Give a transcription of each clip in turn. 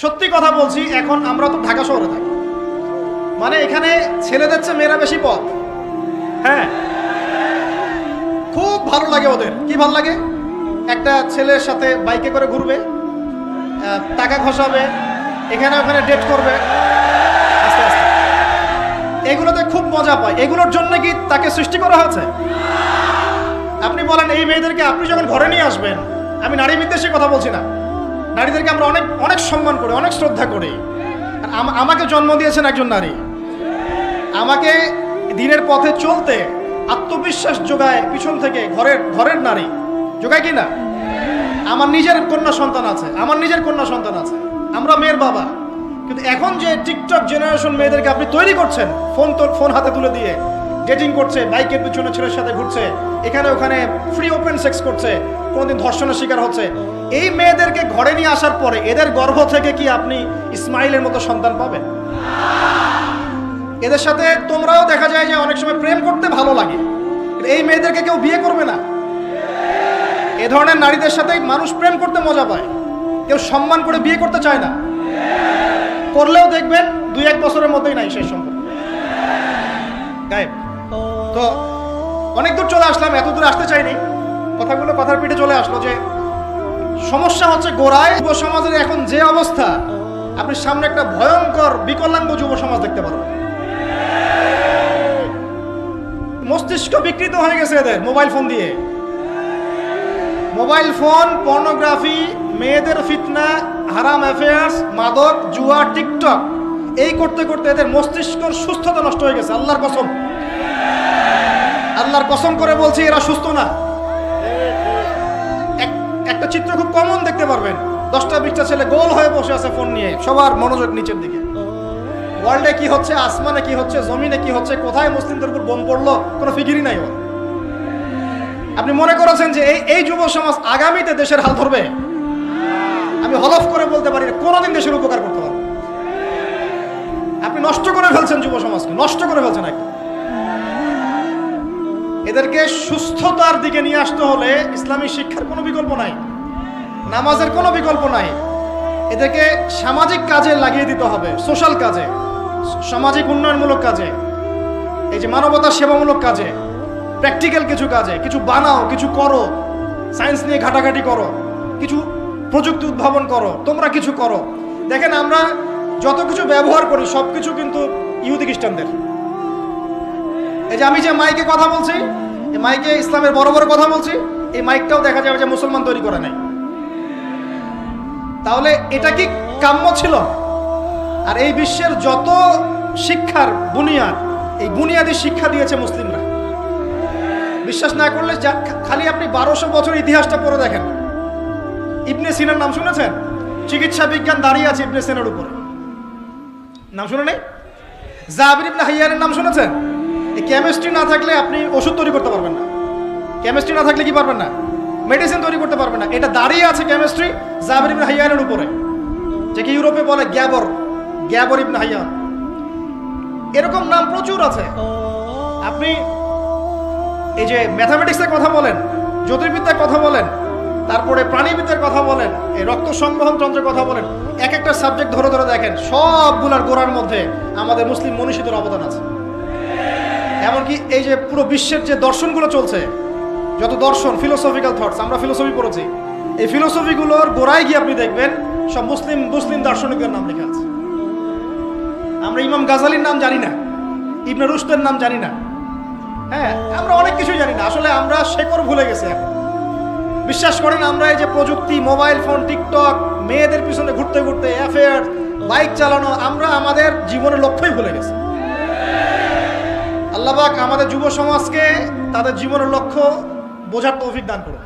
সত্যি কথা বলছি, এখন আমরা তো ঢাকা শহরে থাকি, মানে এখানে ছেলেদের চেয়ে মেয়েরা বেশি পথ। হ্যাঁ, খুব ভালো লাগে ওদের। কি ভালো লাগে? একটা ছেলের সাথে বাইকে করে ঘুরবে, টাকা খসাবে, এখানে ওখানে ডেট করবে আস্তে আস্তে। এগুলোতে খুব মজা পায়। এগুলোর জন্য কি তাকে সৃষ্টি করা হয়েছে? আপনি বলেন এই মেয়েদেরকে আপনি যখন ঘরে নিয়ে আসবেন, আমি নারী বিদ্বেষী কথা বলছি না, নারীদেরকে আমরা অনেক অনেক সম্মান করি, অনেক শ্রদ্ধা করি। আর আমাকে জন্ম দিয়েছেন একজন নারী, আমাকে দিনের পথে চলতে আত্মবিশ্বাস যোগায় পিছন থেকে ঘরের নারী যোগায় কি না? আমার নিজের কন্যা সন্তান আছে, আমরা মেয়ের বাবা। কিন্তু এখন যে টিকটক জেনারেশন মেয়েদেরকে আপনি তৈরি করছেন, ফোন হাতে তুলে দিয়ে ডেটিং করছে, বাইকের পিছনে ছেলের সাথে ঘুরছে, এখানে ওখানে ফ্রি ওপেন সেক্স করছে, কোনোদিন ধর্ষণের শিকার হচ্ছে, এই মেয়েদেরকে ঘরে নিয়ে আসার পরে এদের গর্ভ থেকে কি আপনি ইসমাইলের মতো সন্তান পাবেন? এদের সাথে তোমরাও দেখা যায় যে অনেক সময় প্রেম করতে ভালো লাগে, এই মেয়েদেরকে কেউ বিয়ে করবে না। এ ধরনের নারীদের সাথে মানুষ প্রেম করতে মজা পায়, কেউ সম্মান করে বিয়ে করতে চায় না। করলেও দেখবেন 2-1 বছরের মধ্যেই নাই সেই সম্পর্ক, গায়েব। তো অনেক দূর চলে আসলাম, এত দূর আসতে চাইনি, কথার পিঠে চলে আসলো যে সমস্যা হচ্ছে গোড়ায় যুব সমাজের এখন যে অবস্থা, আপনি সামনে একটা ভয়ঙ্কর বিকলাঙ্গ যুব সমাজ দেখতে পারবেন। মস্তিষ্ক বিকৃত হয়ে গেছে এদের মোবাইল ফোন দিয়ে। মোবাইল ফোন, পর্নোগ্রাফি, মেয়েদের ফিতনা, হারাম অ্যাফেয়ার্স, মাদক, জুয়া, টিকটক, এই করতে করতে এদের মস্তিষ্কর সুস্থতা নষ্ট হয়ে গেছে। আল্লাহর কসম করে বলছি, এরা সুস্থ না। একটা চিত্র খুব কমন দেখতে পারবেন, 10টা-20টা ছেলে গোল হয়ে বসে আছে ফোন নিয়ে, সবার মনোযোগ নিচের দিকে। ওয়ার্ল্ডে কি হচ্ছে, আসমানে কি হচ্ছে, জমিনে কি হচ্ছে, কোথায় মুসলিমদের উপর বোম পড়লো, কোনো ফিকিরই নাই ওর। আপনি মনে করেছেন যে এই যুব সমাজ আগামীতে দেশের হাল ধরবে? আমি হলফ করে বলতে পারি না, কোনোদিন দেশের উপকার করতে পারবে। আপনি নষ্ট করে ফেলছেন যুব সমাজকে, নষ্ট করে ফেলছেন একদম। এদেরকে সুস্থতার দিকে নিয়ে আসতে হলে ইসলামী শিক্ষার কোনো বিকল্প নাই, নামাজের কোনো বিকল্প নাই। এদেরকে সামাজিক কাজে লাগিয়ে দিতে হবে, সোশ্যাল কাজে, সামাজিক উন্নয়নমূলক কাজে, এই যে মানবতা সেবামূলক কাজে, প্র্যাকটিক্যাল কিছু কাজে, কিছু বানাও, কিছু করো, সায়েন্স নিয়ে ঘাটাঘাটি করো, কিছু প্রযুক্তি উদ্ভাবন করো, তোমরা কিছু করো। দেখেন আমরা যত কিছু ব্যবহার করি সব কিছু কিন্তু ইহুদি খ্রিস্টানদের। এই যে আমি যে মাইকে কথা বলছি, এই মাইকে ইসলামের বড় বড় কথা বলছি, এই মাইকটাও দেখা যাবে যে মুসলমান তৈরি করে নাই। তাহলে এটা কি কাম্য ছিল? আর এই বিশ্বের যত শিক্ষার বুনিয়াদ, এই বুনিয়াদী শিক্ষা দিয়েছে মুসলিমরা। বিশ্বাস না করলে খালি আপনি 1200 বছর ইতিহাসটা পড়ে দেখেন। ইবনে সিনার নাম শুনেছেন? চিকিৎসা বিজ্ঞান দাঁড়িয়ে আছে ইবনে সিনার উপরে, নাম শুনে নেই? জাবির ইবনে হাইয়ানের নাম শুনেছেন? এই কেমিস্ট্রি না থাকলে আপনি ওষুধ তৈরি করতে পারবেন না, কেমিস্ট্রি না থাকলে কি পারবেন না? মেডিসিন তৈরি করতে পারবেন না। এটা দাঁড়িয়ে আছে কেমিস্ট্রি জাবির ইবনে হাইয়ানের উপরে, যেকে ইউরোপে বলে গ্যাবর ইবনে হাইয়ান। এরকম নাম প্রচুর আছে। আপনি এই যে ম্যাথামেটিক্সের কথা বলেন, জ্যোতির্বিদ্যার কথা বলেন, তারপরে প্রাণীবিদ্যার কথা বলেন, এই রক্ত সংবহন যন্ত্রের কথা বলেন, এক একটা সাবজেক্ট ধরে ধরে দেখেন, সবগুলার গোড়ার মধ্যে আমাদের মুসলিম মনীষীদের অবদান আছে। এমনকি এই যে পুরো বিশ্বের যে দর্শনগুলো চলছে, যত দর্শন, ফিলোসফিক্যাল থটস, আমরা ফিলোসফি পড়েছি, এই ফিলোসফিগুলোর গোড়ায় গিয়ে আপনি দেখবেন সব মুসলিম দার্শনিকদের নাম লেখা আছে। আমরা ইমাম গাজালির নাম জানি না, ইবনে রুশদের নাম জানি না। হ্যাঁ, আমরা অনেক কিছুই জানি না। আসলে আমরা শেকড় ভুলে গেছি এখন। বিশ্বাস করেন, আমরা এই যে প্রযুক্তি, মোবাইল ফোন, টিকটক, মেয়েদের পিছনে ঘুরতে ঘুরতে, অ্যাফেয়ার, বাইক চালানো, আমরা আমাদের জীবনের লক্ষ্যই ভুলে গেছি। আল্লাহ পাক আমাদের যুব সমাজকে তাদের জীবনের লক্ষ্য বোঝার তৌফিক দান করুন।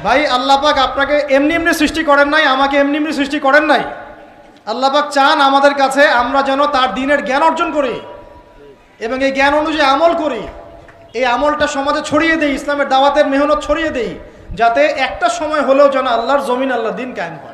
ভাই, আল্লাহ পাক আপনাকে এমনি এমনি সৃষ্টি করেন নাই, আমাকে এমনি এমনি সৃষ্টি করেন নাই। আল্লাহ পাক চান আমাদের কাছে আমরা যেন তার দ্বীনের জ্ঞান অর্জন করি এবং এই জ্ঞান অনুযায়ী আমল করি। এই আমলটা সমাজে ছড়িয়ে দেই, ইসলামের দাওয়াতের মেহনত ছড়িয়ে দেই, যাতে একটা সময় হলেও যেন আল্লাহর জমিন, আল্লাহর দ্বীন কায়েম হয়।